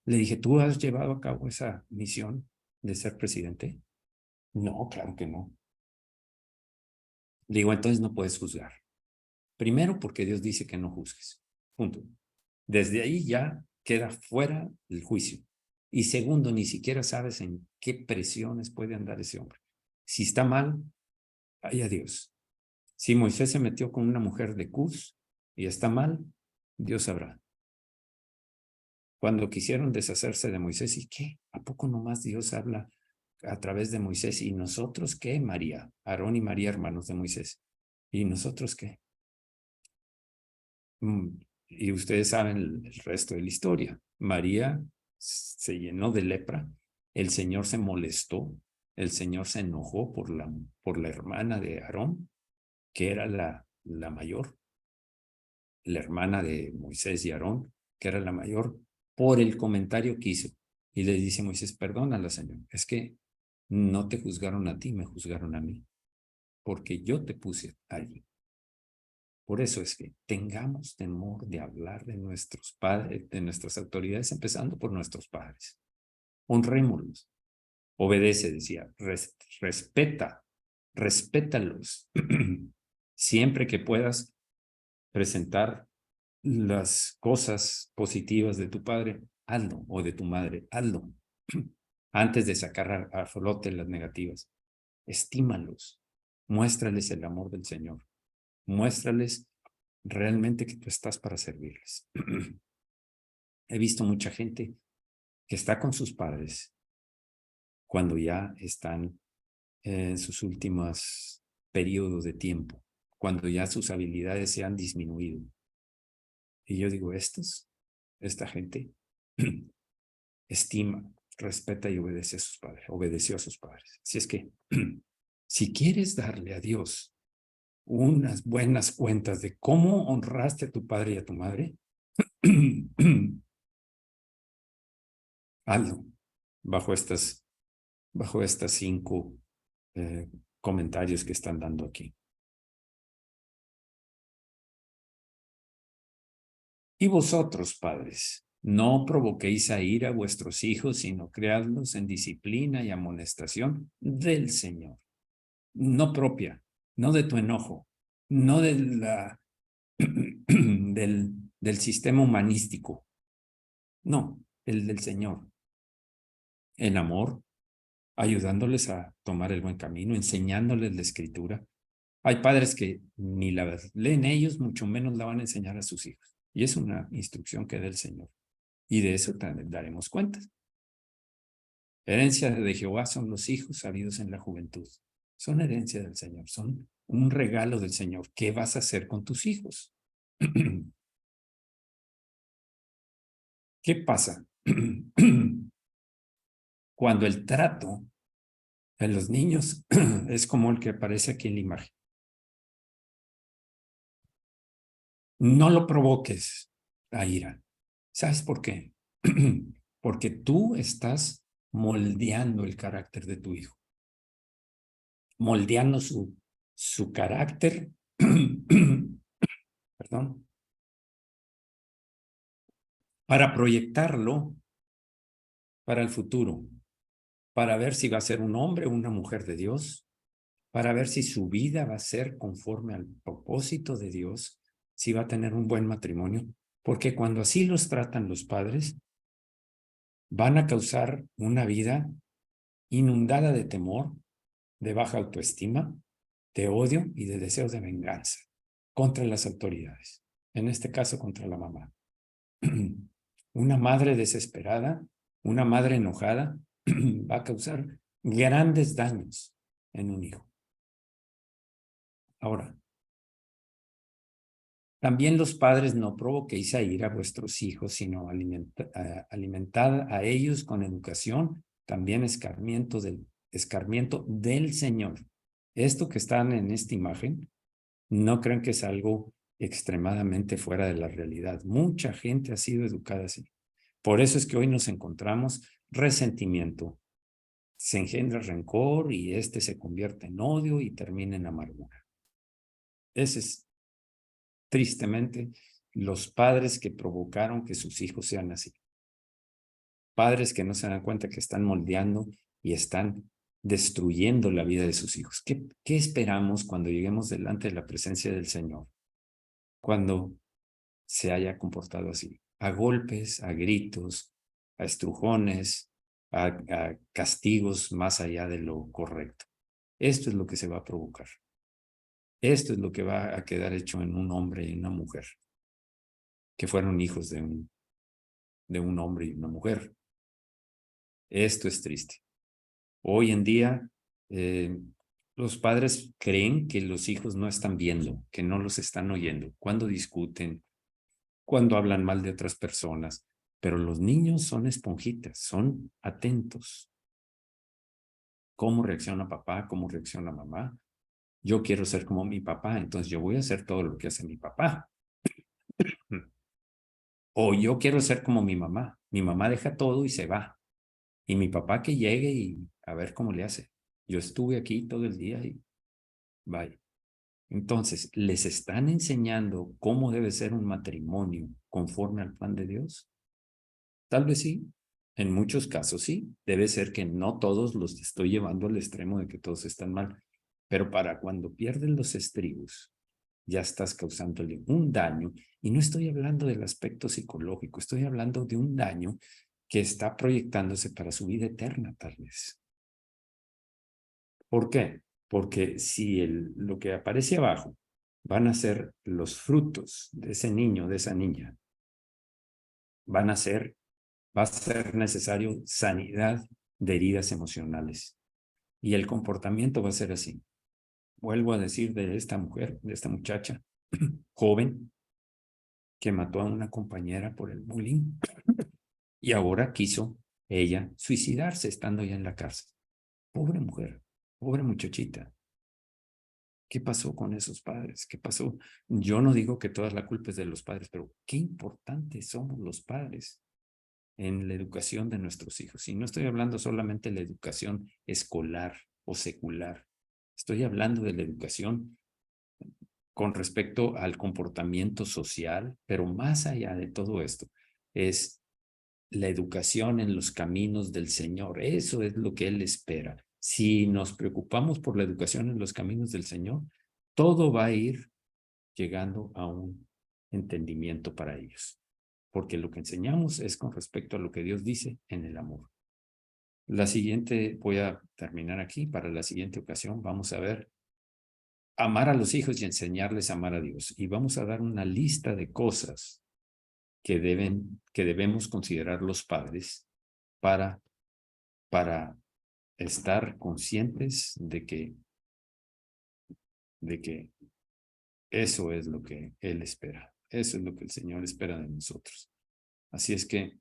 A: Le dije, ¿tú has llevado a cabo esa misión de ser presidente? No, claro que no. Le digo, entonces no puedes juzgar. Primero, porque Dios dice que no juzgues. Punto. Desde ahí ya queda fuera el juicio. Y segundo, ni siquiera sabes en qué presiones puede andar ese hombre. Si está mal, vaya Dios. Si Moisés se metió con una mujer de Cus y está mal, Dios sabrá. Cuando quisieron deshacerse de Moisés, ¿y qué? ¿A poco nomás Dios habla a través de Moisés? ¿Y nosotros qué, María? Aarón y María, hermanos de Moisés. ¿Y nosotros qué? Y ustedes saben el resto de la historia. María se llenó de lepra, el Señor se molestó, el Señor se enojó por la hermana de Aarón, que era la mayor, la hermana de Moisés y Aarón, que era la mayor, por el comentario que hizo. Y le dice Moisés, perdónala, Señor, es que no te juzgaron a ti, me juzgaron a mí, porque yo te puse allí. Por eso es que tengamos temor de hablar de nuestros padres, de nuestras autoridades, empezando por nuestros padres. Honrémoslos. Obedece, decía, respeta, respétalos. Siempre que puedas presentar las cosas positivas de tu padre, hazlo, o de tu madre, hazlo. Antes de sacar a flote las negativas. Estímalos. Muéstrales el amor del Señor. Muéstrales realmente que tú estás para servirles. He visto mucha gente que está con sus padres cuando ya están en sus últimos periodos de tiempo, cuando ya sus habilidades se han disminuido. Y yo digo, esta gente estima, respeta y obedece a sus padres, obedeció a sus padres. Así es que, si quieres darle a Dios unas buenas cuentas de cómo honraste a tu padre y a tu madre, hazlo bajo estas 5 comentarios que están dando aquí. Y vosotros, padres, no provoquéis a ira a vuestros hijos, sino criadlos en disciplina y amonestación del Señor. No propia, no de tu enojo, no de del sistema humanístico. No, el del Señor. En amor, ayudándoles a tomar el buen camino, enseñándoles la escritura. Hay padres que ni la leen ellos, mucho menos la van a enseñar a sus hijos. Y es una instrucción que da el Señor. Y de eso también daremos cuentas. Herencia de Jehová son los hijos habidos en la juventud. Son herencia del Señor, son un regalo del Señor. ¿Qué vas a hacer con tus hijos? ¿Qué pasa? Cuando el trato de los niños es como el que aparece aquí en la imagen. No lo provoques a ira. ¿Sabes por qué? Porque tú estás moldeando el carácter de tu hijo, moldeando su carácter, perdón, para proyectarlo para el futuro, para ver si va a ser un hombre o una mujer de Dios, para ver si su vida va a ser conforme al propósito de Dios, si va a tener un buen matrimonio, porque cuando así los tratan los padres, van a causar una vida inundada de temor, de baja autoestima, de odio y de deseos de venganza contra las autoridades, en este caso contra la mamá. Una madre desesperada, una madre enojada, va a causar grandes daños en un hijo. Ahora, también los padres no provoquéis a ira a vuestros hijos, sino alimentad a ellos con educación, también escarmiento del Señor. Esto que están en esta imagen, no crean que es algo extremadamente fuera de la realidad. Mucha gente ha sido educada así. Por eso es que hoy nos encontramos resentimiento. Se engendra rencor y este se convierte en odio y termina en amargura. Ese es, tristemente, los padres que provocaron que sus hijos sean así. Padres que no se dan cuenta que están moldeando y están destruyendo la vida de sus hijos. ¿Qué esperamos cuando lleguemos delante de la presencia del Señor? Cuando se haya comportado así, a golpes, a gritos, a estrujones, a castigos más allá de lo correcto. Esto es lo que se va a provocar. Esto es lo que va a quedar hecho en un hombre y una mujer, que fueron hijos de un hombre y una mujer. Esto es triste. Hoy en día, los padres creen que los hijos no están viendo, que no los están oyendo, cuando discuten, cuando hablan mal de otras personas, pero los niños son esponjitas, son atentos. ¿Cómo reacciona papá? ¿Cómo reacciona mamá? Yo quiero ser como mi papá, entonces yo voy a hacer todo lo que hace mi papá. O yo quiero ser como mi mamá. Mi mamá deja todo y se va. Y mi papá que llegue y a ver cómo le hace. Yo estuve aquí todo el día y vaya. Entonces, ¿les están enseñando cómo debe ser un matrimonio conforme al plan de Dios? Tal vez sí. En muchos casos sí. Debe ser que no todos los estoy llevando al extremo de que todos están mal. Pero para cuando pierden los estribos, ya estás causándole un daño. Y no estoy hablando del aspecto psicológico, estoy hablando de un daño que está proyectándose para su vida eterna, tal vez. ¿Por qué? Porque si lo que aparece abajo van a ser los frutos de ese niño, de esa niña, va a ser necesario sanidad de heridas emocionales. Y el comportamiento va a ser así. Vuelvo a decir de esta mujer, de esta muchacha joven que mató a una compañera por el bullying y ahora quiso ella suicidarse estando ya en la cárcel. Pobre mujer, pobre muchachita. ¿Qué pasó con esos padres? ¿Qué pasó? Yo no digo que toda la culpa es de los padres, pero qué importantes somos los padres en la educación de nuestros hijos. Y no estoy hablando solamente de la educación escolar o secular. Estoy hablando de la educación con respecto al comportamiento social, pero más allá de todo esto, es la educación en los caminos del Señor. Eso es lo que Él espera. Si nos preocupamos por la educación en los caminos del Señor, todo va a ir llegando a un entendimiento para ellos. Porque lo que enseñamos es con respecto a lo que Dios dice en el amor. La siguiente, voy a terminar aquí, para la siguiente ocasión vamos a ver amar a los hijos y enseñarles a amar a Dios. Y vamos a dar una lista de cosas que debemos considerar los padres para estar conscientes de que eso es lo que Él espera. Eso es lo que el Señor espera de nosotros. Así es que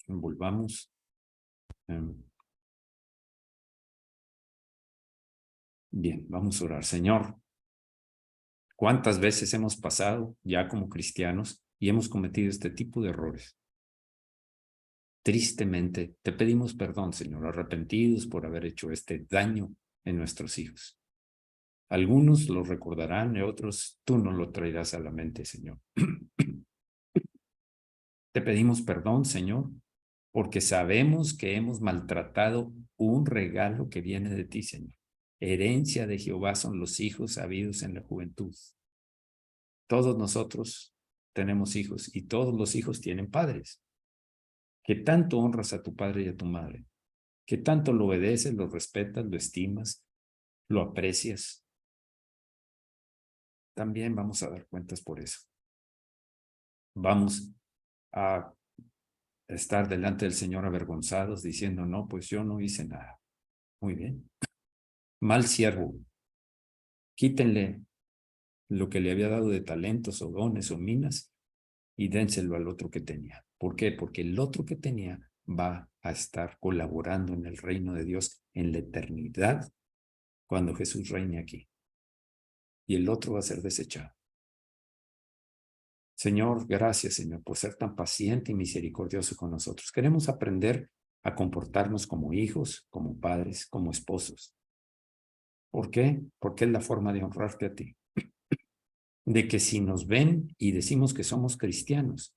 A: volvamos. Bien, vamos a orar. Señor, ¿cuántas veces hemos pasado ya como cristianos y hemos cometido este tipo de errores? Tristemente, te pedimos perdón, Señor, arrepentidos por haber hecho este daño en nuestros hijos. Algunos lo recordarán y otros tú no lo traerás a la mente, Señor. Te pedimos perdón, Señor, porque sabemos que hemos maltratado un regalo que viene de ti, Señor. Herencia de Jehová son los hijos habidos en la juventud. Todos nosotros tenemos hijos y todos los hijos tienen padres. Que tanto honras a tu padre y a tu madre, que tanto lo obedeces, lo respetas, lo estimas, lo aprecias. También vamos a dar cuentas por eso. Vamos a estar delante del Señor avergonzados diciendo, no, pues yo no hice nada. Muy bien. Mal siervo. Quítenle lo que le había dado de talentos o dones o minas y dénselo al otro que tenía. ¿Por qué? Porque el otro que tenía va a estar colaborando en el reino de Dios en la eternidad cuando Jesús reine aquí. Y el otro va a ser desechado. Señor, gracias, Señor, por ser tan paciente y misericordioso con nosotros. Queremos aprender a comportarnos como hijos, como padres, como esposos. ¿Por qué? Porque es la forma de honrarte a ti. De que si nos ven y decimos que somos cristianos,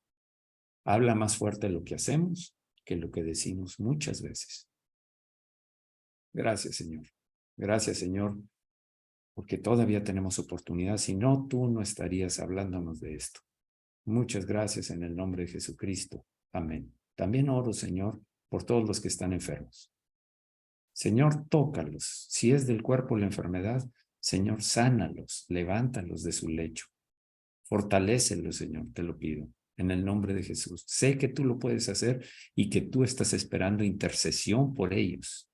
A: habla más fuerte lo que hacemos que lo que decimos muchas veces. Gracias, Señor. Gracias, Señor, porque todavía tenemos oportunidad. Si no, tú no estarías hablándonos de esto. Muchas gracias en el nombre de Jesucristo. Amén. También oro, Señor, por todos los que están enfermos. Señor, tócalos. Si es del cuerpo la enfermedad, Señor, sánalos, levántalos de su lecho. Fortalécelos, Señor, te lo pido, en el nombre de Jesús. Sé que tú lo puedes hacer y que tú estás esperando intercesión por ellos.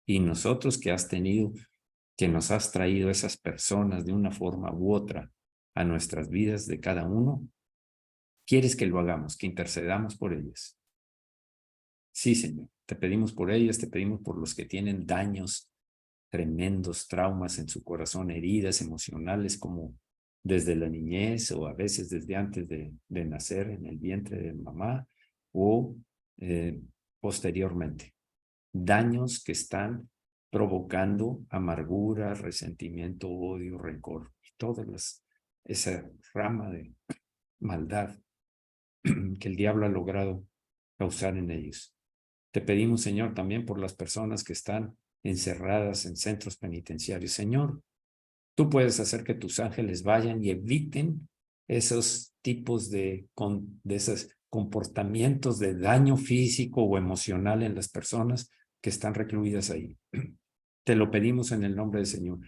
A: Y nosotros que nos has traído esas personas de una forma u otra a nuestras vidas de cada uno, quieres que lo hagamos, que intercedamos por ellas. Sí, Señor, te pedimos por ellas, te pedimos por los que tienen daños, tremendos traumas en su corazón, heridas emocionales como desde la niñez o a veces desde antes de nacer en el vientre de mamá o posteriormente. Daños que están provocando amargura, resentimiento, odio, rencor y esa rama de maldad que el diablo ha logrado causar en ellos. Te pedimos, Señor, también por las personas que están encerradas en centros penitenciarios. Señor, tú puedes hacer que tus ángeles vayan y eviten esos tipos de esos comportamientos de daño físico o emocional en las personas que están recluidas ahí. Te lo pedimos en el nombre del Señor,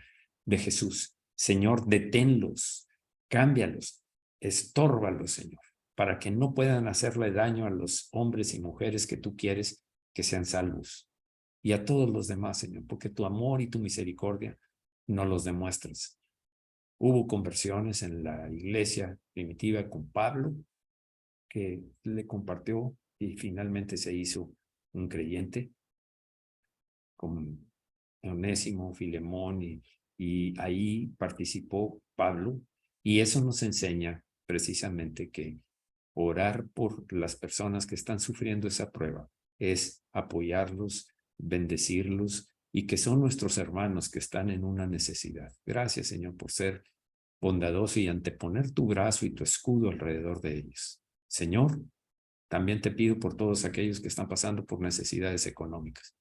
A: de Jesús. Señor, deténlos, cámbialos, estórbalos, Señor, para que no puedan hacerle daño a los hombres y mujeres que tú quieres que sean salvos. Y a todos los demás, Señor, porque tu amor y tu misericordia no los demuestras. Hubo conversiones en la iglesia primitiva con Pablo, que le compartió y finalmente se hizo un creyente, con Onésimo, Filemón, y ahí participó Pablo, y eso nos enseña precisamente que orar por las personas que están sufriendo esa prueba es apoyarlos, bendecirlos y que son nuestros hermanos que están en una necesidad. Gracias, Señor, por ser bondadoso y anteponer tu brazo y tu escudo alrededor de ellos. Señor, también te pido por todos aquellos que están pasando por necesidades económicas.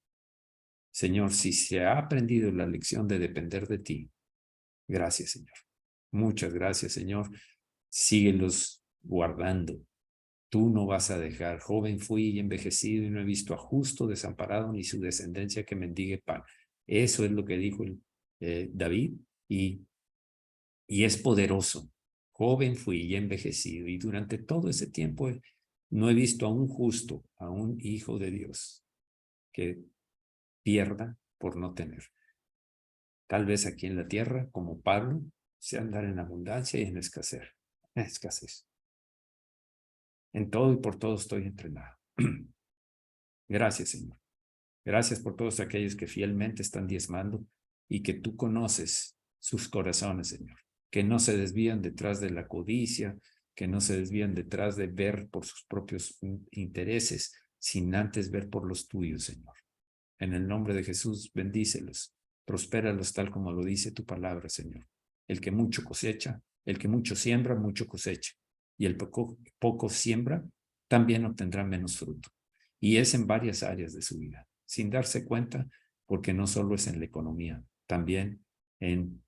A: Señor, si se ha aprendido la lección de depender de ti, gracias, Señor. Muchas gracias, Señor. Síguelos guardando. Tú no vas a dejar. Joven fui y envejecido y no he visto a justo desamparado ni su descendencia que mendigue pan. Eso es lo que dijo David y es poderoso. Joven fui y envejecido y durante todo ese tiempo no he visto a un justo, a un hijo de Dios que pierda por no tener. Tal vez aquí en la tierra, como Pablo, se andar en abundancia y en escasez. En todo y por todo estoy entrenado. Gracias, Señor. Gracias por todos aquellos que fielmente están diezmando y que tú conoces sus corazones, Señor. Que no se desvían detrás de la codicia, que no se desvían detrás de ver por sus propios intereses, sin antes ver por los tuyos, Señor. En el nombre de Jesús, bendícelos, prospéralos tal como lo dice tu palabra, Señor. El que mucho cosecha, el que mucho siembra, mucho cosecha. Y el poco siembra, también obtendrá menos fruto. Y es en varias áreas de su vida, sin darse cuenta, porque no solo es en la economía, también en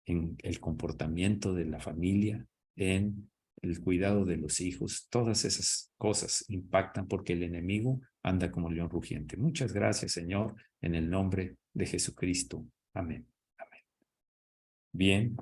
A: el comportamiento de la familia, en el cuidado de los hijos. Todas esas cosas impactan porque el enemigo anda como león rugiente. Muchas gracias, Señor, en el nombre de Jesucristo. Amén. Amén. Bien.